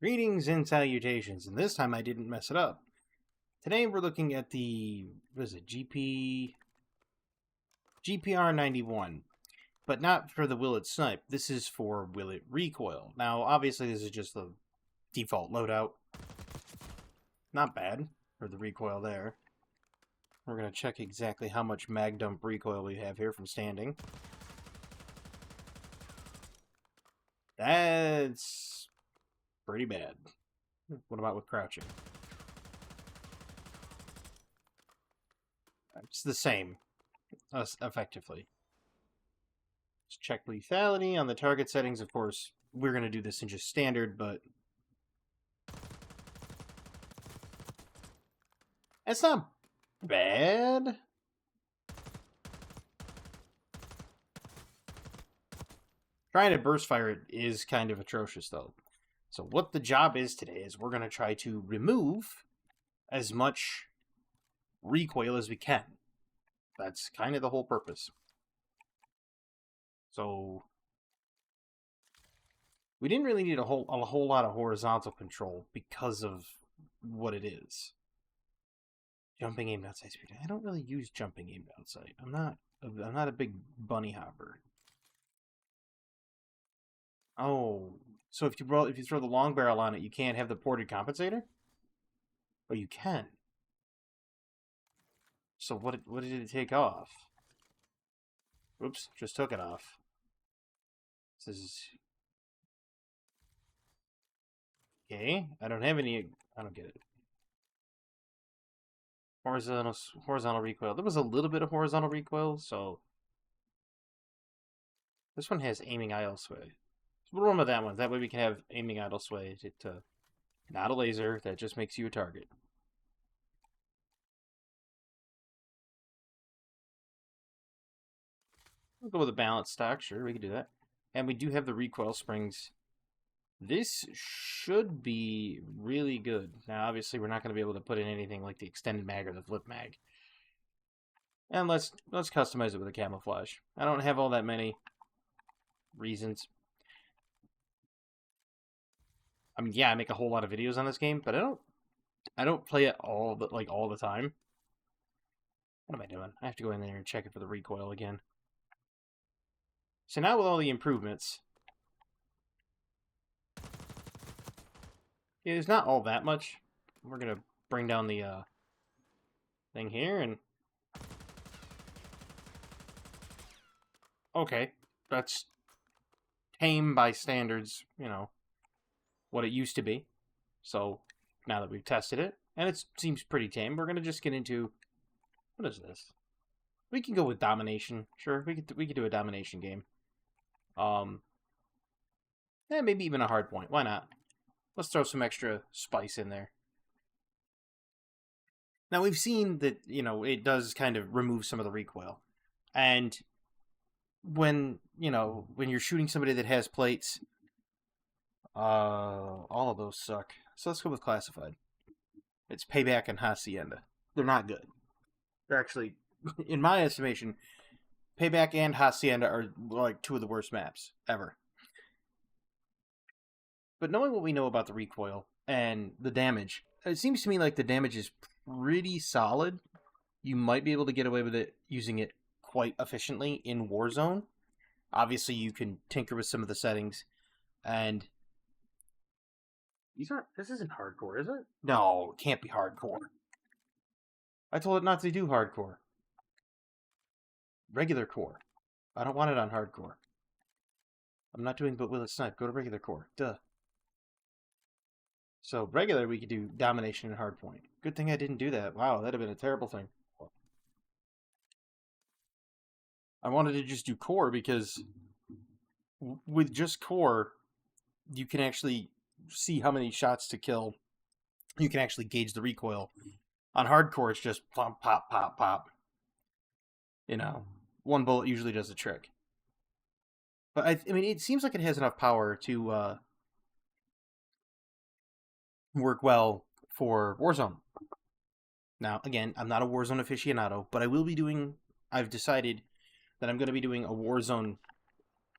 Greetings and salutations, and this time I didn't mess it up. Today we're looking at the, what is it, GPR 91, but not for the Will It Snipe. This is for Will It Recoil. Now, obviously this is just the default loadout. Not bad for the recoil there. We're going to check exactly how much mag dump recoil we have here from standing. That's pretty bad. What about with crouching? It's the same, effectively. Let's check lethality on the target settings. Of course, we're going to do this in just standard, but it's not bad. Trying to burst fire it is kind of atrocious, though. So what the job is today is we're going to try to remove as much recoil as we can. That's kind of the whole purpose. So we didn't really need a whole lot of horizontal control because of what it is. Jumping aimed outside speed. I don't really use jumping aimed outside. I'm not a big bunny hopper. Oh, so if you throw the long barrel on it, you can't have the ported compensator? Oh, you can. So what did it take off? Oops, just took it off. This is... Okay, I don't have any... I don't get it. Horizontal recoil. There was a little bit of horizontal recoil, so... This one has aiming idle sway. So we'll run with that one. That way we can have aiming idle sway to not a laser that just makes you a target. We'll go with a balanced stock. Sure, we can do that. And we do have the recoil springs. This should be really good. Now, obviously, we're not going to be able to put in anything like the extended mag or the flip mag. And let's customize it with a camouflage. I don't have all that many reasons. I mean, yeah, I make a whole lot of videos on this game, but I don't play it all the time. What am I doing? I have to go in there and check it for the recoil again. So now with all the improvements, yeah, there's not all that much. We're going to bring down the thing here and... Okay, that's tame by standards, you know, what it used to be. So now that we've tested it, and it seems pretty tame, we're going to just get into... What is this? We can go with domination. Sure, we could do a domination game. Yeah, maybe even a hard point. Why not? Let's throw some extra spice in there. Now, we've seen that, you know, it does kind of remove some of the recoil. And when you're shooting somebody that has plates, all of those suck. So let's go with classified. It's Payback and Hacienda. They're not good. They're actually, in my estimation, Payback and Hacienda are like two of the worst maps ever. But knowing what we know about the recoil and the damage, it seems to me like the damage is pretty solid. You might be able to get away with it using it quite efficiently in Warzone. Obviously, you can tinker with some of the settings, and this isn't hardcore, is it? No, it can't be hardcore. I told it not to do hardcore. Regular core. I don't want it on hardcore. I'm not doing but Will It Snipe. Go to regular core. Duh. So regular, we could do domination and hardpoint. Good thing I didn't do that. Wow, that'd have been a terrible thing. I wanted to just do core because with just core, you can actually see how many shots to kill. You can actually gauge the recoil. On hardcore, it's just pop, pop, pop, pop. You know, one bullet usually does the trick. But I mean, it seems like it has enough power to work well for Warzone. Now, again, I'm not a Warzone aficionado, but I will be doing... I've decided that I'm going to be doing a Warzone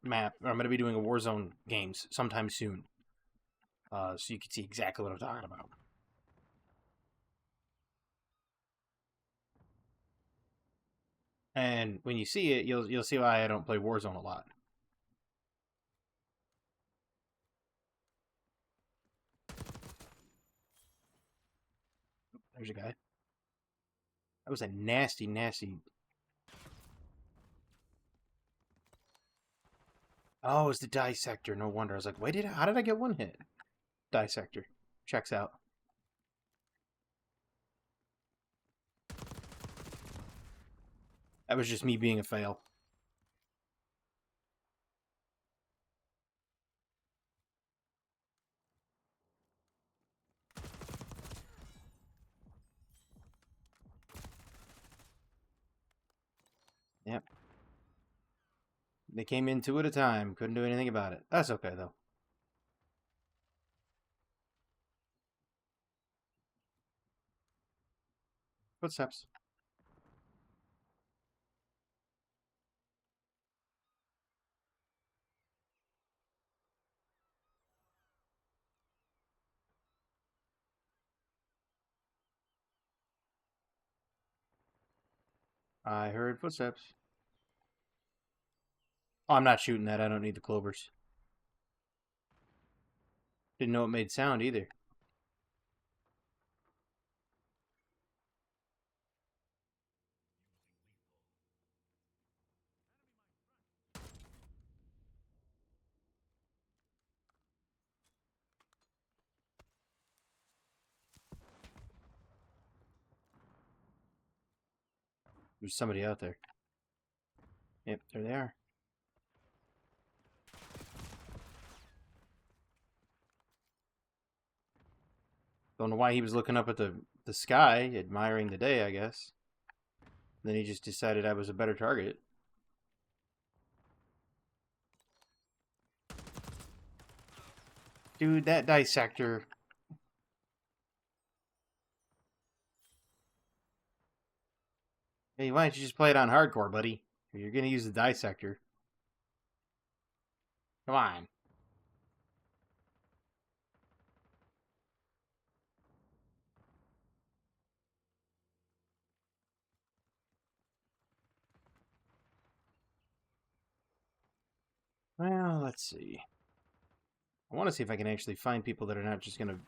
map, or I'm going to be doing a Warzone games sometime soon. so you can see exactly what I'm talking about. And when you see it, you'll see why I don't play Warzone a lot. There's a guy. That was a nasty, nasty. Oh, it's the dissector. No wonder. I was like, wait, how did I get one hit? Dissector. Checks out. That was just me being a fail. Yep. They came in two at a time. Couldn't do anything about it. That's okay, though. Footsteps. I heard footsteps. Oh, I'm not shooting that. I don't need the clovers. Didn't know it made sound either. There's somebody out there. Yep, there they are. Don't know why he was looking up at the sky, admiring the day, I guess. Then he just decided I was a better target. Dude, that dissector. Hey, why don't you just play it on hardcore, buddy? You're gonna use the dissector. Come on. Well, let's see. I want to see if I can actually find people that are not just gonna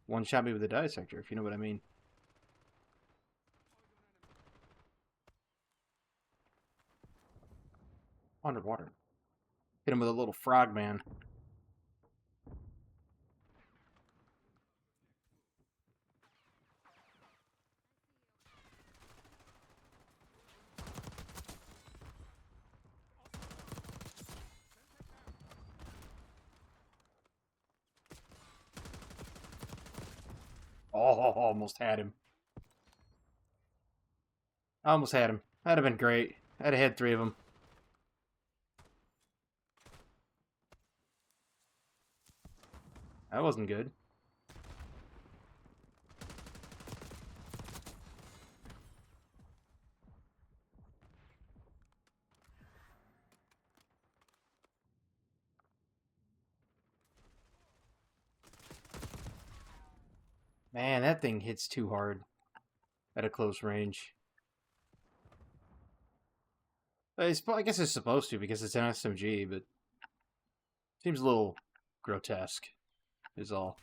one-shot me with a dissector, if you know what I mean. Underwater. Hit him with a little frog man. Oh, almost had him. I almost had him. That'd have been great. I'd have had three of them. That wasn't good. Man, that thing hits too hard at a close range. I guess it's supposed to because it's an SMG, but seems a little grotesque, is all.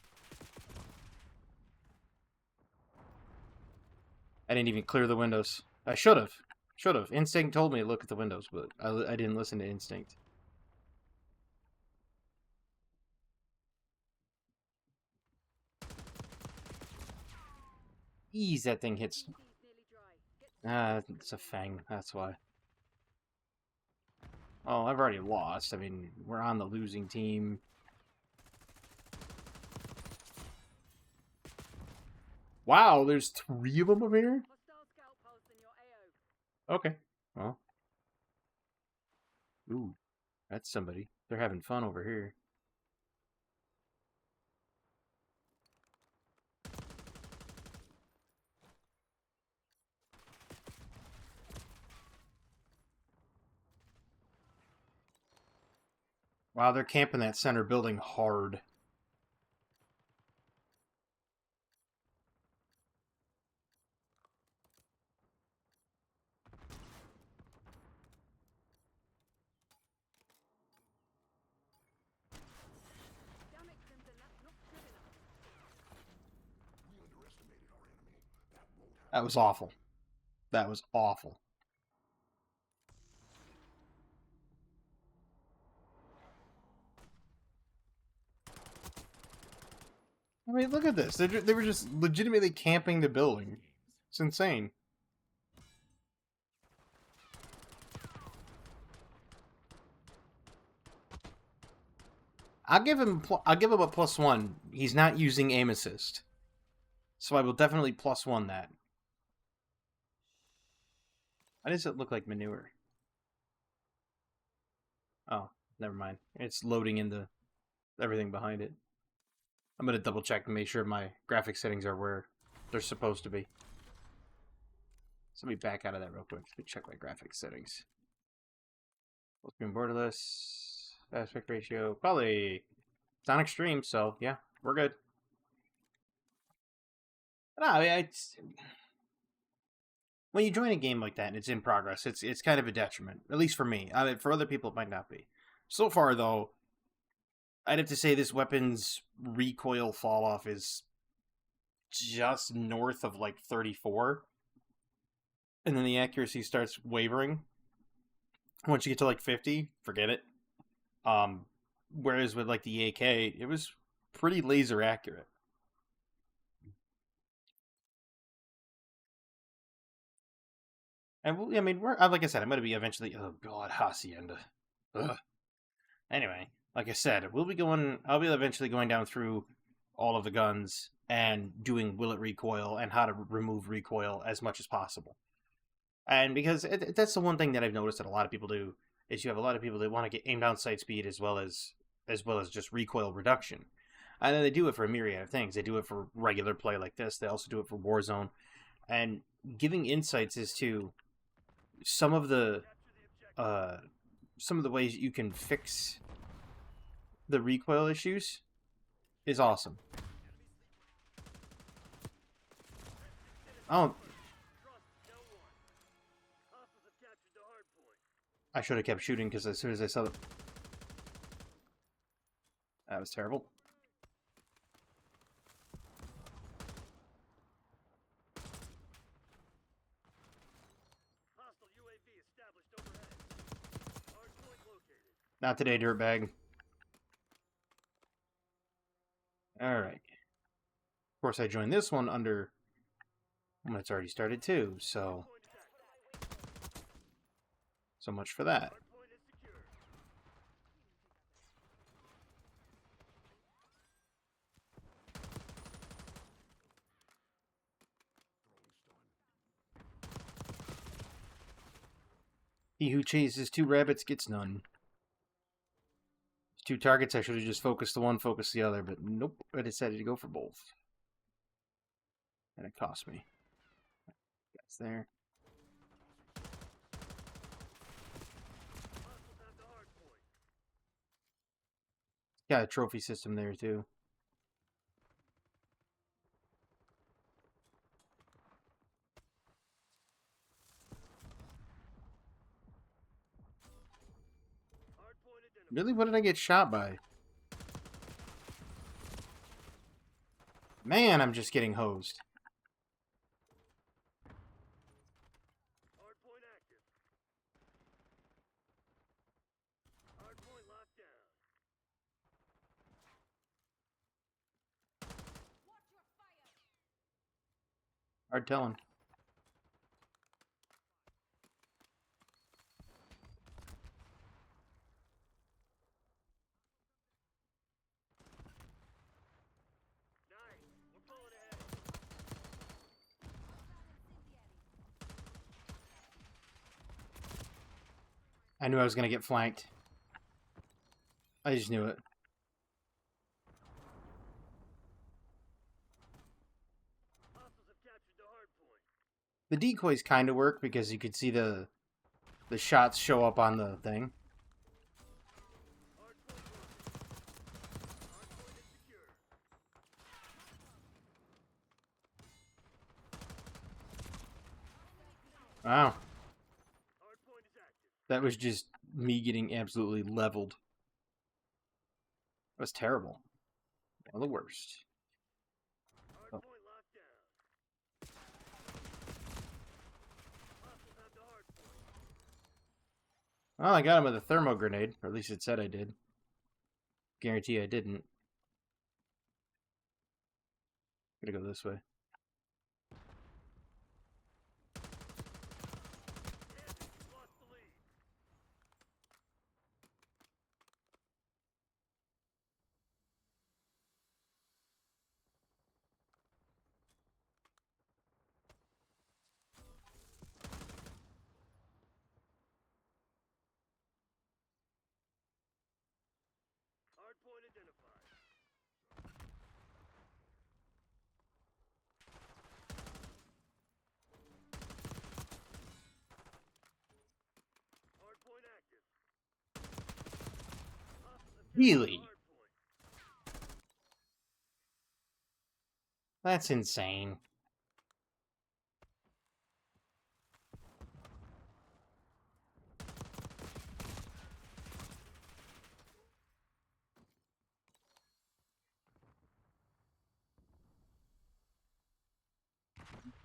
I didn't even clear the windows. I should have. Should have. Instinct told me to look at the windows, but I didn't listen to Instinct. Ease, that thing hits. Ah, it's a Fang, that's why. Oh, I've already lost. I mean, we're on the losing team. Wow, there's three of them over here? Okay. Well. Ooh, that's somebody. They're having fun over here. Wow, they're camping that center building hard. That was awful. That was awful. I mean, look at this. They were just legitimately camping the building. It's insane. I'll give him a +1. He's not using aim assist, so I will definitely +1 that. Why does it look like manure? Oh, never mind. It's loading into everything behind it. I'm gonna double check to make sure my graphic settings are where they're supposed to be. So let me back out of that real quick. Let me check my graphic settings. Full screen borderless. Aspect ratio. Probably it's on extreme, so yeah, we're good. No, I mean, when you join a game like that and it's in progress, it's kind of a detriment. At least for me. I mean, for other people, it might not be. So far, though, I'd have to say this weapon's recoil fall off is just north of like 34, and then the accuracy starts wavering. Once you get to like 50, forget it. Whereas with like the AK, it was pretty laser accurate. And I mean, like I said, I'm going to be eventually. Oh God, Hacienda. Ugh. Anyway, like I said, I'll be eventually going down through all of the guns and doing will it recoil and how to remove recoil as much as possible. And because that's the one thing that I've noticed that a lot of people do is you have a lot of people that want to get aim down sight speed as well as just recoil reduction. And then they do it for a myriad of things. They do it for regular play like this. They also do it for Warzone. And giving insights as to some of the uh, ways you can fix the recoil issues is awesome. Oh, I should have kept shooting because as soon as I saw it, that was terrible. Not today, dirtbag. Alright. Of course, I joined this one under when it's already started too, so much for that. He who chases two rabbits gets none. Two targets, I should have just focused the one, focused the other, but nope, I decided to go for both. And it cost me. That's there. Got a trophy system there too. Really? What did I get shot by? Man, I'm just getting hosed. Hard telling. I knew I was going to get flanked. I just knew it. The decoys kind of work because you could see the shots show up on the thing. Wow. That was just me getting absolutely leveled. That was terrible. One of the worst. Oh. Well, I got him with a thermo grenade, or at least it said I did. Guarantee I didn't. Gotta go this way. Really? That's insane.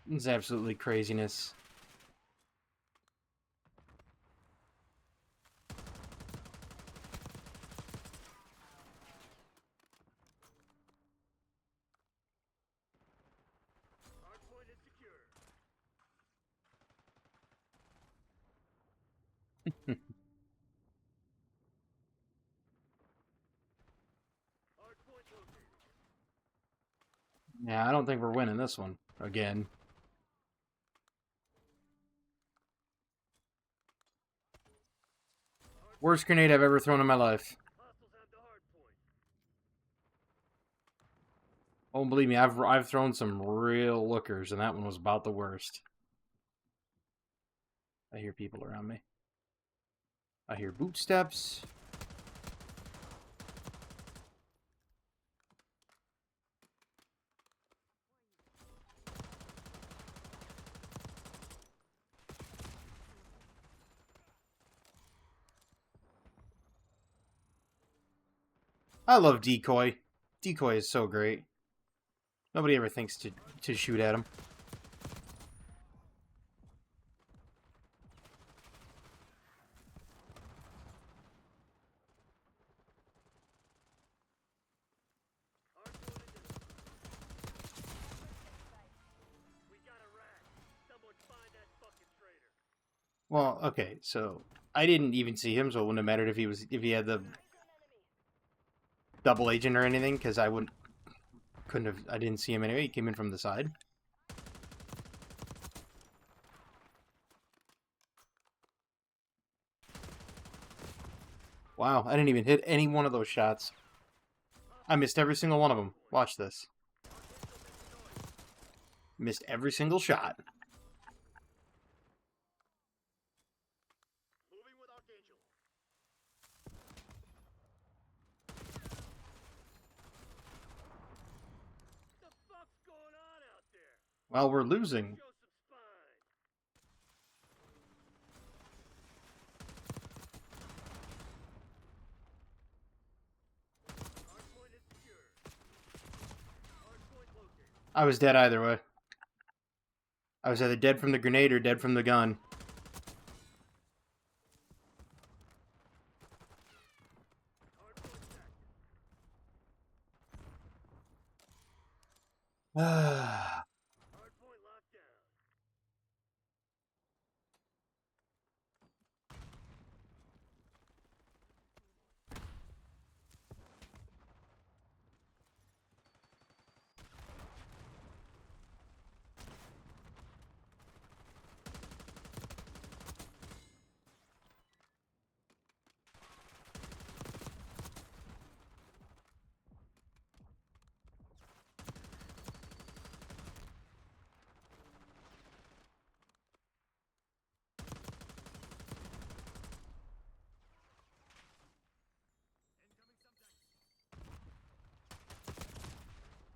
It's absolutely craziness. Yeah, I don't think we're winning this one again. Worst grenade I've ever thrown in my life. Oh, believe me, I've thrown some real lookers, and that one was about the worst. I hear people around me. I hear boot steps. I love decoy. Decoy is so great. Nobody ever thinks to shoot at him. Well, okay, so I didn't even see him, so it wouldn't have mattered if he had the double agent or anything, because I didn't see him anyway. He came in from the side. Wow, I didn't even hit any one of those shots. I missed every single one of them. Watch this. Missed every single shot. Well, we're losing. I was dead either way. I was either dead from the grenade or dead from the gun.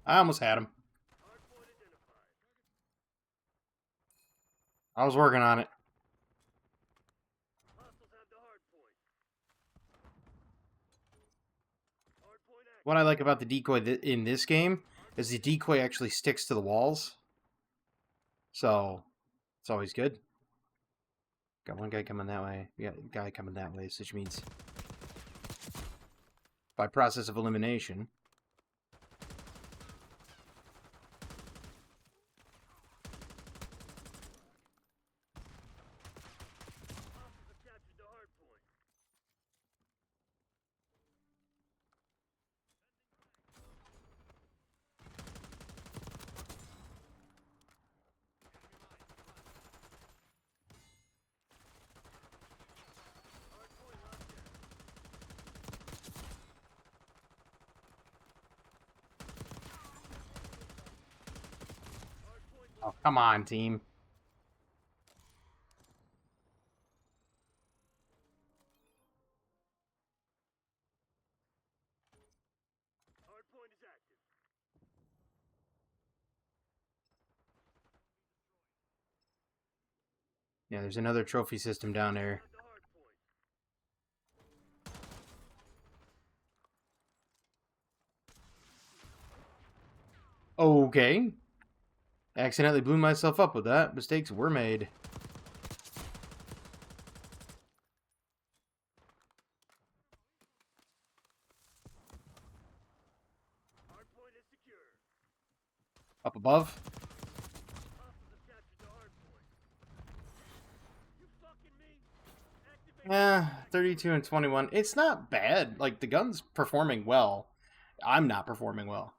I almost had him. I was working on it. What I like about the decoy in this game is the decoy actually sticks to the walls. So, it's always good. Got one guy coming that way. We got a guy coming that way, which means by process of elimination. Oh, come on, team. Yeah, there's another trophy system down there. Okay. Accidentally blew myself up with that. Mistakes were made. Up above. Yeah, 32 and 21. It's not bad. Like, the gun's performing well. I'm not performing well.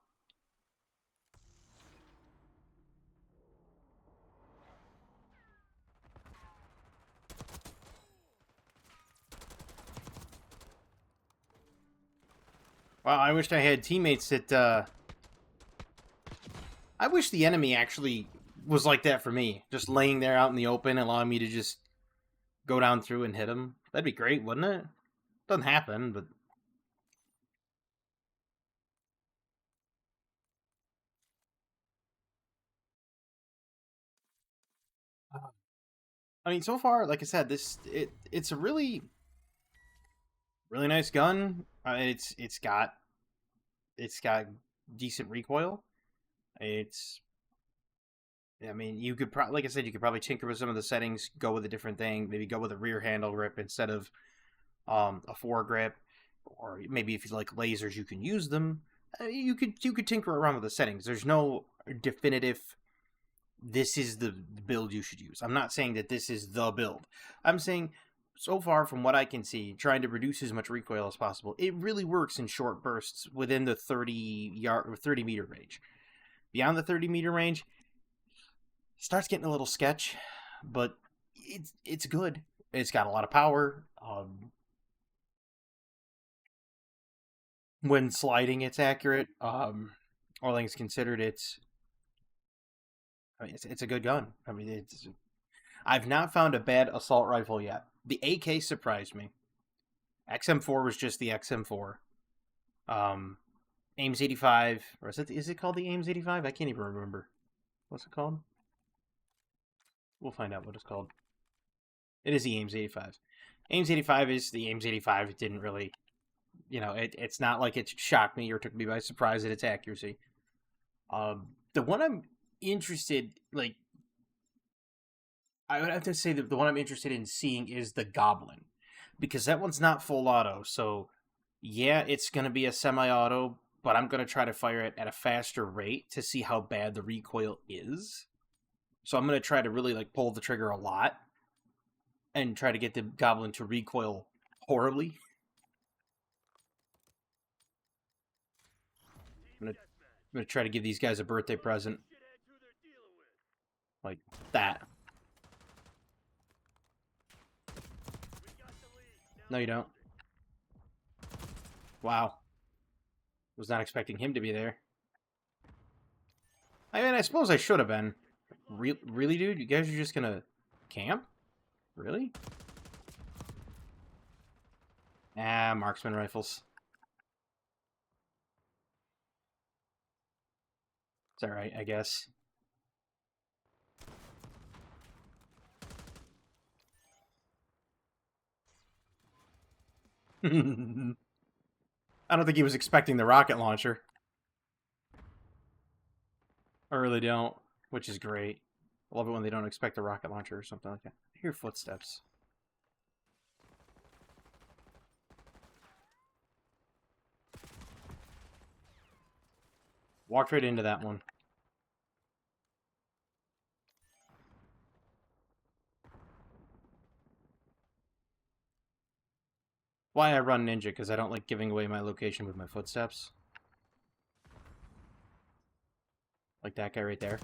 Well, I wished I had teammates that, I wish the enemy actually was like that for me. Just laying there out in the open, allowing me to just go down through and hit him. That'd be great, wouldn't it? Doesn't happen, but... I mean, so far, like I said, it's a really nice gun. It's got decent recoil. It's I mean, you could probably, like I said, you could probably tinker with some of the settings, go with a different thing, maybe go with a rear handle grip instead of a foregrip, or maybe if you like lasers, you can use them. You could tinker around with the settings. There's no definitive. This is the build you should use. I'm not saying that this is the build. I'm saying so far from what I can see, trying to reduce as much recoil as possible. It really works in short bursts within the 30-yard or 30-meter range. Beyond the 30-meter range, starts getting a little sketch, but it's good. It's got a lot of power. When sliding, it's accurate. All things considered, it's a good gun. I mean, I've not found a bad assault rifle yet. The AK surprised me. XM4 was just the XM4. Ames 85, or is it called the Ames 85? I can't even remember. What's it called? We'll find out what it's called. It is the Ames 85. Ames 85 is the Ames 85. It didn't really, it's not like it shocked me or took me by surprise at its accuracy. The one I'm interested, like, I would have to say that the one I'm interested in seeing is the Goblin, because that one's not full auto. So, yeah, it's going to be a semi-auto, but I'm going to try to fire it at a faster rate to see how bad the recoil is. So I'm going to try to really like pull the trigger a lot and try to get the Goblin to recoil horribly. I'm gonna try to give these guys a birthday present. Like that. No, you don't. Wow. Was not expecting him to be there. I mean, I suppose I should have been. Really, dude? You guys are just gonna camp? Really? Ah, marksman rifles. It's alright, I guess. I don't think he was expecting the rocket launcher. I really don't, which is great. I love it when they don't expect a rocket launcher or something like that. I hear footsteps. Walked right into that one. Why I run ninja, because I don't like giving away my location with my footsteps. Like that guy right there.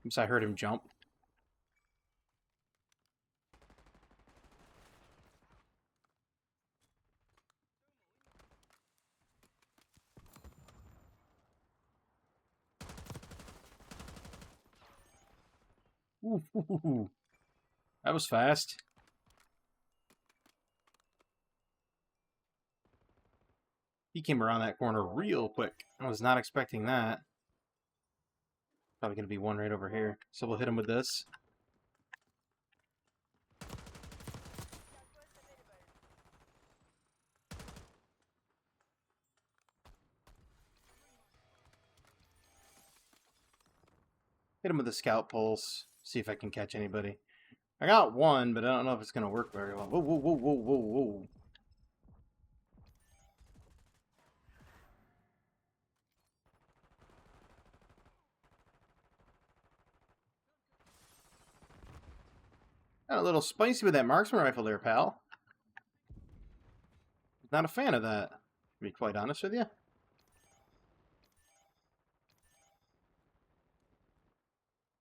Oops, I heard him jump. Ooh, that was fast. He came around that corner real quick. I was not expecting that. Probably going to be one right over here. So we'll hit him with this. Hit him with the scout pulse. See if I can catch anybody. I got one, but I don't know if it's going to work very well. Whoa, whoa, whoa, whoa, whoa, whoa. Got a little spicy with that marksman rifle there, pal. Not a fan of that, to be quite honest with you.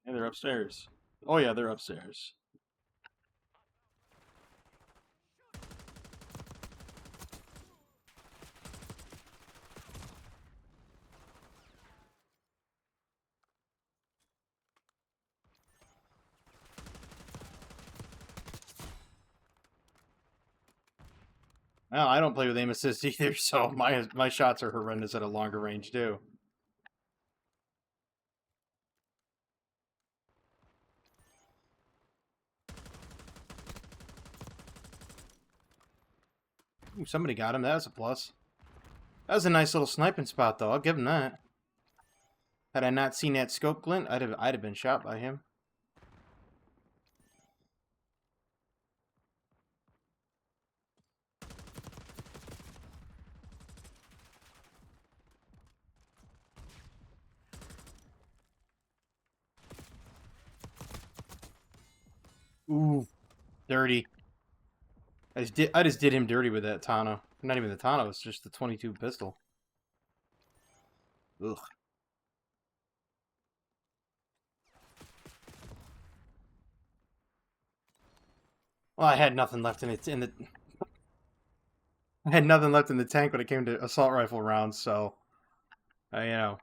Yeah, they're upstairs. Oh yeah, they're upstairs. Well, I don't play with aim assist either, so my shots are horrendous at a longer range too. Ooh, somebody got him. That was a plus. That was a nice little sniping spot, though. I'll give him that. Had I not seen that scope glint, I'd have been shot by him. Ooh, dirty. I just did him dirty with that Tano. Not even the Tano, it's just the 22 pistol. Ugh. Well, I had nothing left in the I had nothing left in the tank when it came to assault rifle rounds, so you know.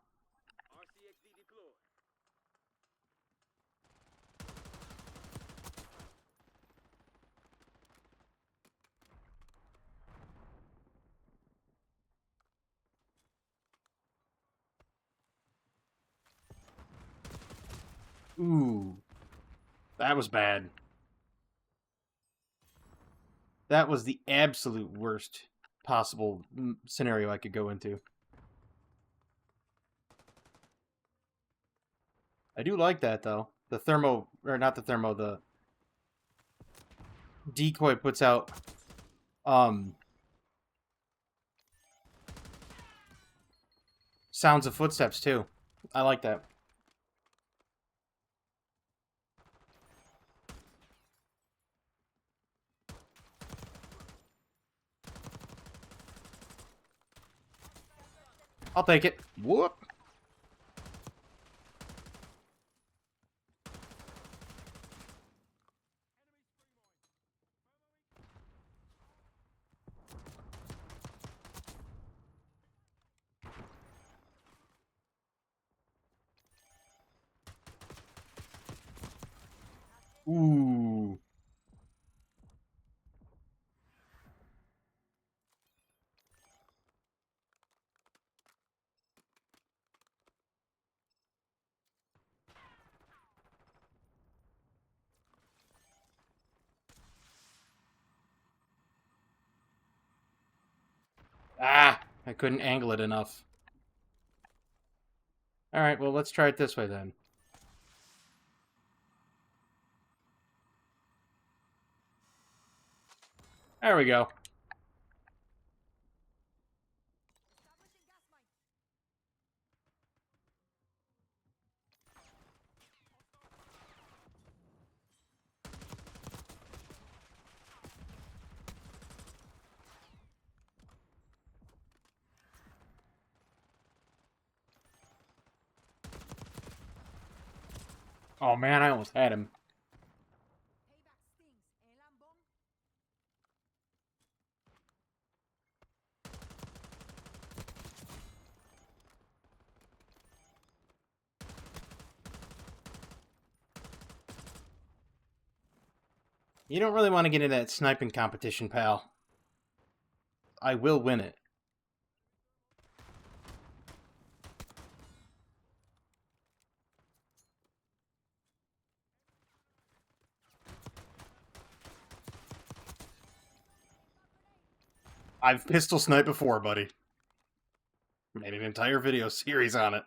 Ooh, that was bad. That was the absolute worst possible scenario I could go into. I do like that though. The thermo, or not the thermo, the decoy puts out um sounds of footsteps too. I like that. I'll take it. Whoop. Ooh. Ah, I couldn't angle it enough. All right, well, let's try it this way then. There we go. Oh man, I almost had him. You don't really want to get into that sniping competition, pal. I will win it. I've pistol sniped before, buddy. Made an entire video series on it.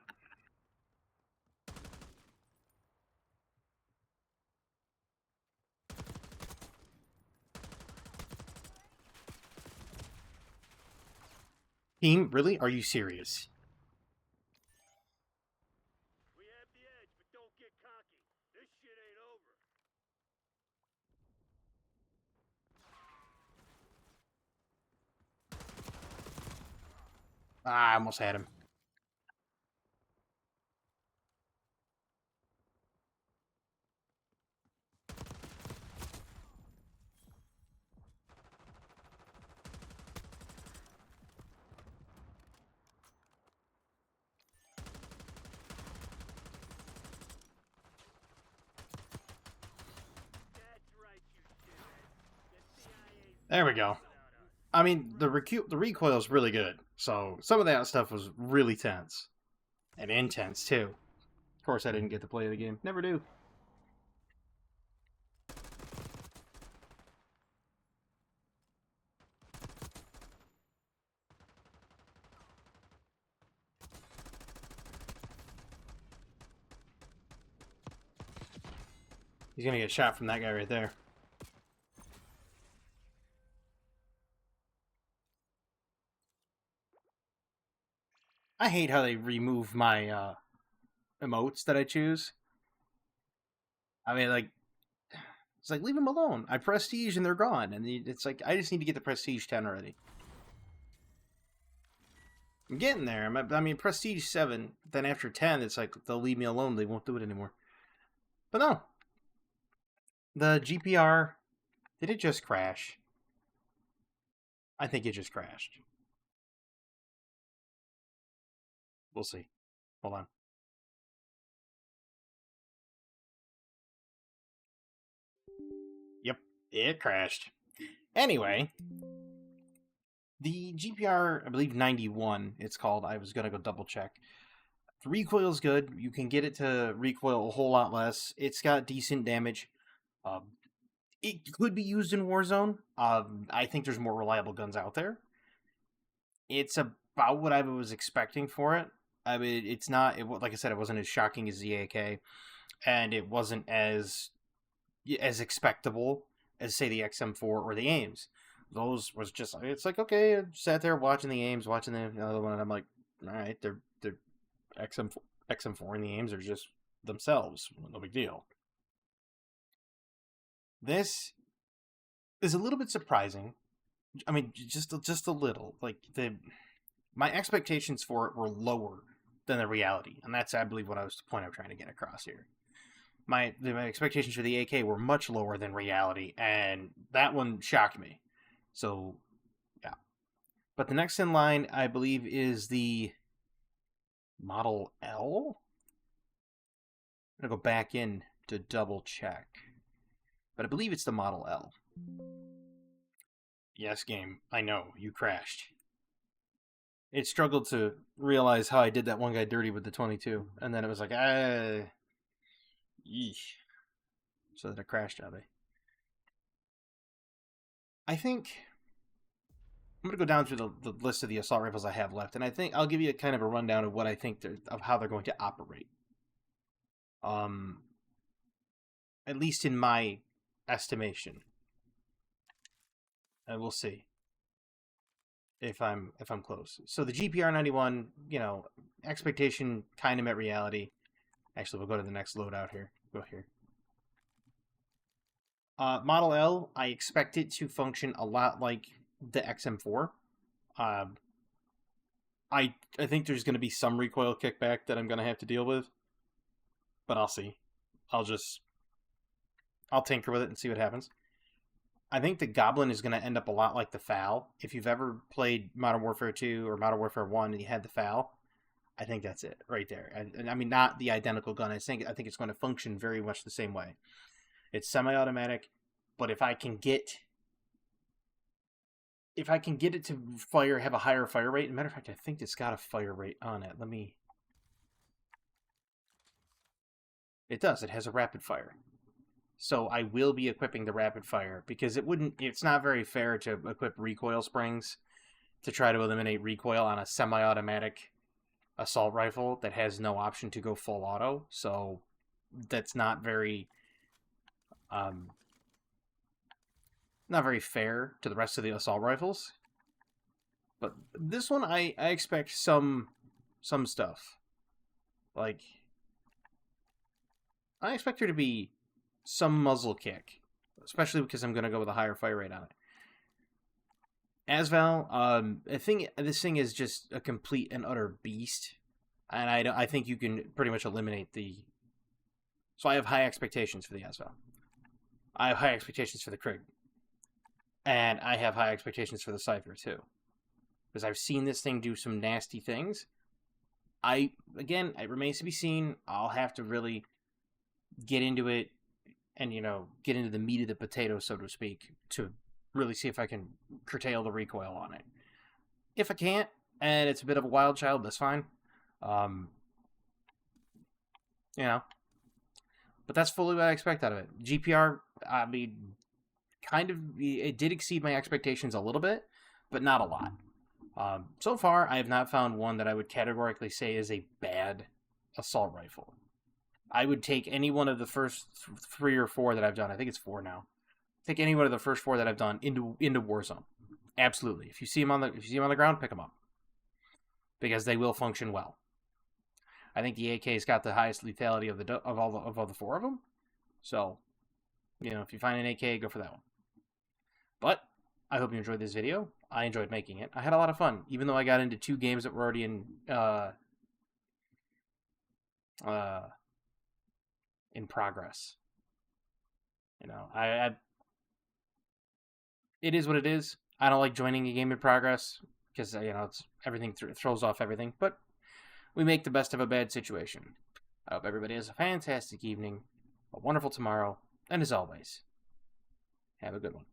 Team, really? Are you serious? We have the edge, but don't get cocky. This shit ain't over. Ah, I almost had him. That's right, you shithead. The CIA's There we go. without us. I mean, the recoil is really good. So some of that stuff was really tense. And intense, too. Of course, I didn't get to play the game. Never do. He's gonna get shot from that guy right there. I hate how they remove my emotes that I choose. I mean, like, it's like, leave them alone. I prestige and they're gone. And it's like, I just need to get the prestige 10 already. I'm getting there. I mean, prestige 7. Then after 10, it's like, they'll leave me alone. They won't do it anymore. But no. The GPR, did it just crash? I think it just crashed. We'll see. Hold on. Yep, it crashed. Anyway, the GPR, I believe 91, it's called. I was going to go double check. The recoil is good. You can get it to recoil a whole lot less. It's got decent damage. Um, it could be used in Warzone. I think there's more reliable guns out there. It's about what I was expecting for it. I mean, it's not, like I said, it wasn't as shocking as the AK, and it wasn't as expectable as, say, the XM4 or the Ames. Those was just, it's like, okay, I sat there watching the Ames, watching the other one, and I'm like, all right, they're XM4 and the Ames are just themselves, no big deal. This is a little bit surprising. I mean, just a little. Like, my expectations for it were lower than the reality, and that's, I believe, what I was the point I'm trying to get across here. My expectations for the AK were much lower than reality, and that one shocked me. So, yeah. But the next in line, I believe, is the Model L. I'm gonna go back in to double check, but I believe it's the Model L. Yes, game. I know you crashed. It struggled to realize how I did that one guy dirty with the 22, and then it was like, yeesh. So then it crashed out. I think I'm gonna go down through the list of the assault rifles I have left, and I think I'll give you a kind of a rundown of what I think of how they're going to operate. At least in my estimation, and we'll see if I'm close. So the GPR 91, expectation kind of met reality. Actually, we'll go to the next loadout here. Go here. Model L, I expect it to function a lot like the XM4. I think there's going to be some recoil kickback that I'm going to have to deal with, but I'll see. I'll tinker with it and see what happens. I think the Goblin is going to end up a lot like the Foul. If you've ever played Modern Warfare 2 or Modern Warfare 1 and you had the Foul, I think that's it right there. And I mean, not the identical gun. I think it's going to function very much the same way. It's semi-automatic, but if I can get it to have a higher fire rate. As a matter of fact, I think it's got a fire rate on it. It does. It has a rapid fire. So I will be equipping the rapid fire because it's not very fair to equip recoil springs to try to eliminate recoil on a semi-automatic assault rifle that has no option to go full auto. So that's not very fair to the rest of the assault rifles. But this one I expect some stuff. Like, I expect there to be some muzzle kick, especially because I'm going to go with a higher fire rate on it. Asval, I think this thing is just a complete and utter beast, and I think you can pretty much eliminate the. So I have high expectations for the Asval. I have high expectations for the Krig, and I have high expectations for the Scyther too, because I've seen this thing do some nasty things. It remains to be seen. I'll have to really get into it and, get into the meat of the potato, so to speak, to really see if I can curtail the recoil on it. If I can't, and it's a bit of a wild child, that's fine. But that's fully what I expect out of it. GPR, I mean, it did exceed my expectations a little bit, but not a lot. So far, I have not found one that I would categorically say is a bad assault rifle. I would take any one of the first 3 or 4 that I've done. I think it's 4 now. Take any one of the first 4 that I've done into Warzone. Absolutely. If you see them on the ground, pick them up, because they will function well. I think the AK's got the highest lethality of all the 4 of them. So, if you find an AK, go for that one. But I hope you enjoyed this video. I enjoyed making it. I had a lot of fun, even though I got into 2 games that were already in progress. It is what it is. I don't like joining a game in progress because it's everything throws off everything. But we make the best of a bad situation. I hope everybody has a fantastic evening, a wonderful tomorrow, and as always, have a good one.